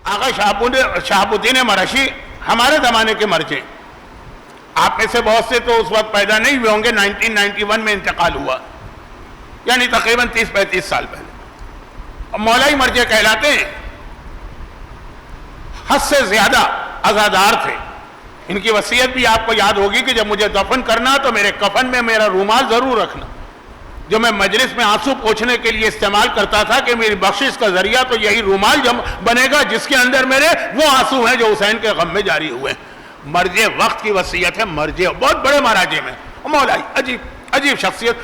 آقا شہاب الدین مرشی ہمارے زمانے کے مرجع، آپ میں سے بہت سے تو اس وقت پیدا نہیں ہوئے ہوں گے، 1991 میں انتقال ہوا، یعنی تقریباً 30-35 سال پہلے۔ مولائی مرجع کہلاتے ہیں، حد سے زیادہ عزادار تھے۔ ان کی وصیت بھی آپ کو یاد ہوگی کہ جب مجھے دفن کرنا تو میرے کفن میں میرا رومال ضرور رکھنا، جو میں مجلس میں آنسو پوچھنے کے لیے استعمال کرتا تھا کہ میری بخشش کا ذریعہ تو یہی رومال بنے گا جس کے اندر میرے وہ آنسو ہیں جو حسین کے غم میں جاری ہوئے ہیں۔ مرجع وقت کی وصیت ہے، مرجع بہت بڑے مراجع میں، مولائی عجیب شخصیت،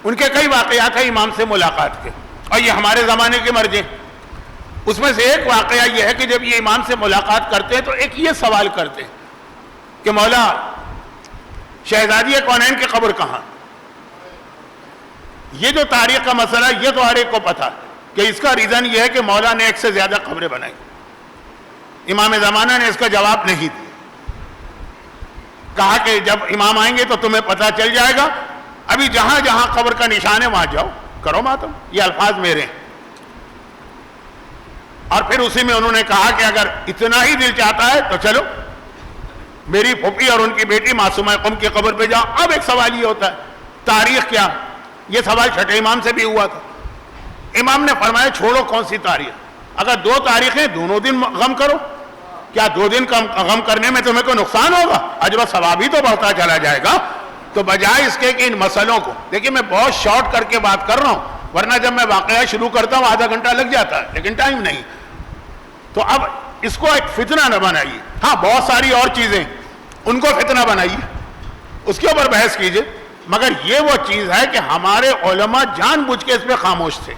ان کے کئی واقعات ہیں امام سے ملاقات کے، اور یہ ہمارے زمانے کے مرجع۔ اس میں سے ایک واقعہ یہ ہے کہ جب یہ امام سے ملاقات کرتے ہیں تو ایک یہ سوال کرتے ہیں کہ مولا شہزادی کونین کی قبر کہاں؟ یہ جو تاریخ کا مسئلہ یہ تو ہر ایک کو پتہ کہ اس کا ریزن یہ ہے کہ مولا نے ایک سے زیادہ قبریں بنائی، امام زمانہ نے اس کا جواب نہیں دیا، کہا کہ جب امام آئیں گے تو تمہیں پتہ چل جائے گا، ابھی جہاں جہاں قبر کا نشان ہے وہاں جاؤ کرو ماتم، یہ الفاظ میرے ہیں۔ اور پھر اسی میں انہوں نے کہا کہ اگر اتنا ہی دل چاہتا ہے تو چلو میری پھوپھی اور ان کی بیٹی معصومہ قم کی قبر پہ جاؤ۔ اب ایک سوال یہ ہوتا ہے تاریخ کیا؟ یہ سوال چھٹے امام سے بھی ہوا تھا۔ امام نے فرمایا چھوڑو کون سی تاریخ، اگر 2 تاریخیں دونوں دن غم کرو، کیا 2 دن کا غم کرنے میں تمہیں کوئی نقصان ہوگا؟ اجر و ثواب ہی تو بڑھتا چلا جائے گا۔ تو بجائے اس کے کہ ان مسئلوں کو دیکھیں، میں بہت شارٹ کر کے بات کر رہا ہوں، ورنہ جب میں واقعہ شروع کرتا ہوں آدھا گھنٹہ لگ جاتا ہے، لیکن ٹائم نہیں۔ تو اب اس کو ایک فتنہ نہ بنائیے، ہاں بہت ساری اور چیزیں ان کو فتنہ بنائیے، اس کے اوپر بحث کیجئے، مگر یہ وہ چیز ہے کہ ہمارے علماء جان بوجھ کے اس پہ خاموش تھے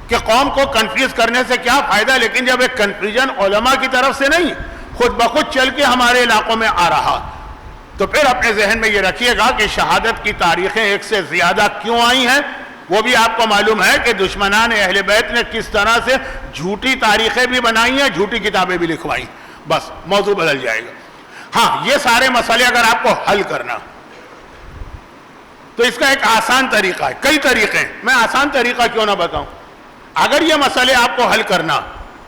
کہ قوم کو کنفیوز کرنے سے کیا فائدہ، لیکن جب ایک کنفیوژن علماء کی طرف سے نہیں خود بخود چل کے ہمارے علاقوں میں آ رہا، تو پھر اپنے ذہن میں یہ رکھیے گا کہ شہادت کی تاریخیں ایک سے زیادہ کیوں آئی ہیں، وہ بھی آپ کو معلوم ہے کہ دشمنان اہل بیت نے کس طرح سے جھوٹی تاریخیں بھی بنائی ہیں، جھوٹی کتابیں بھی لکھوائی، بس موضوع بدل جائے گا۔ ہاں یہ سارے مسئلے اگر آپ کو حل کرنا تو اس کا ایک آسان طریقہ ہے، کئی طریقے ہیں، میں آسان طریقہ کیوں نہ بتاؤں؟ اگر یہ مسئلے آپ کو حل کرنا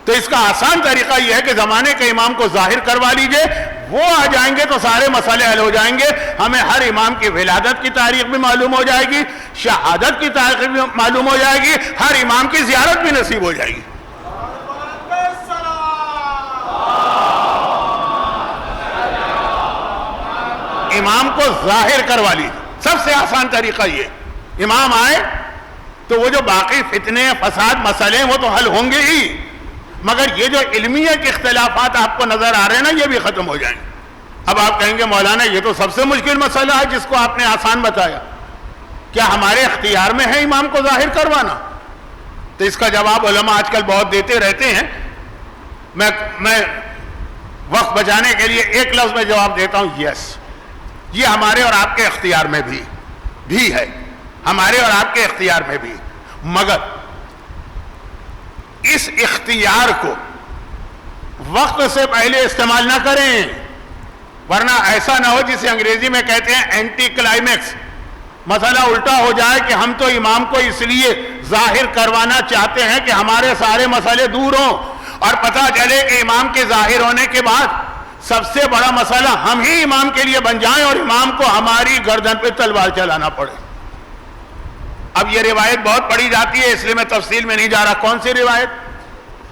تو اس کا آسان طریقہ یہ ہے کہ زمانے کے امام کو ظاہر کروا لیجئے، وہ آ جائیں گے تو سارے مسئلے حل ہو جائیں گے، ہمیں ہر امام کی ولادت کی تاریخ بھی معلوم ہو جائے گی، شہادت کی تاریخ بھی معلوم ہو جائے گی، ہر امام کی زیارت بھی نصیب ہو جائے گی۔ امام کو ظاہر کروا لیجئے، سب سے آسان طریقہ یہ، امام آئے تو وہ جو باقی فتنے فساد مسئلے ہیں وہ تو حل ہوں گے ہی، مگر یہ جو علمیت کے اختلافات آپ کو نظر آ رہے ہیں نا یہ بھی ختم ہو جائیں گے۔ اب آپ کہیں گے مولانا یہ تو سب سے مشکل مسئلہ ہے جس کو آپ نے آسان بتایا، کیا ہمارے اختیار میں ہے امام کو ظاہر کروانا؟ تو اس کا جواب علماء آج کل بہت دیتے رہتے ہیں، میں وقت بچانے کے لیے ایک لفظ میں جواب دیتا ہوں، یس، یہ ہمارے اور آپ کے اختیار میں بھی ہے، ہمارے اور آپ کے اختیار میں بھی، مگر اس اختیار کو وقت سے پہلے استعمال نہ کریں، ورنہ ایسا نہ ہو جسے انگریزی میں کہتے ہیں اینٹی کلائمیکس، مسئلہ الٹا ہو جائے کہ ہم تو امام کو اس لیے ظاہر کروانا چاہتے ہیں کہ ہمارے سارے مسئلے دور ہوں، اور پتہ چلے کہ امام کے ظاہر ہونے کے بعد سب سے بڑا مسئلہ ہم ہی امام کے لیے بن جائیں اور امام کو ہماری گردن پہ تلوار چلانا پڑے۔ اب یہ روایت بہت پڑھی جاتی ہے، اس لیے میں تفصیل میں نہیں جا رہا۔ کون سی روایت؟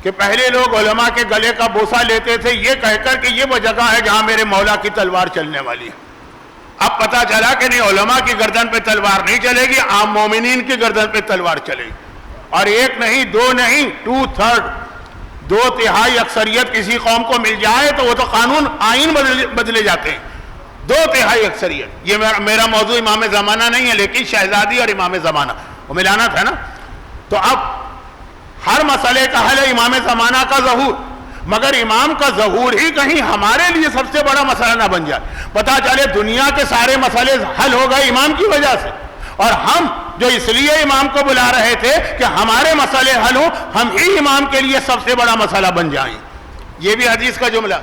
کہ پہلے لوگ علماء کے گلے کا بوسہ لیتے تھے یہ کہہ کر کہ یہ وہ جگہ ہے جہاں میرے مولا کی تلوار چلنے والی ہے۔ اب پتہ چلا کہ نہیں، علماء کی گردن پہ تلوار نہیں چلے گی، عام مومنین کی گردن پہ تلوار چلے گی، اور ایک نہیں، 2 نہیں، 2/3 اکثریت کسی قوم کو مل جائے تو وہ تو قانون آئین بدلے جاتے ہیں، 2/3 اکثریت۔ یہ میرا موضوع امام زمانہ نہیں ہے، لیکن شہزادی اور امام زمانہ وہ ملانا تھا نا۔ تو اب ہر مسئلے کا حل ہے امام زمانہ کا ظہور، مگر امام کا ظہور ہی کہیں ہمارے لیے سب سے بڑا مسئلہ نہ بن جائے، پتہ چلے دنیا کے سارے مسئلے حل ہو گئے امام کی وجہ سے، اور ہم جو اس لیے امام کو بلا رہے تھے کہ ہمارے مسئلے حل ہوں، ہم ہی امام کے لیے سب سے بڑا مسئلہ بن جائیں۔ یہ بھی حدیث کا جملہ۔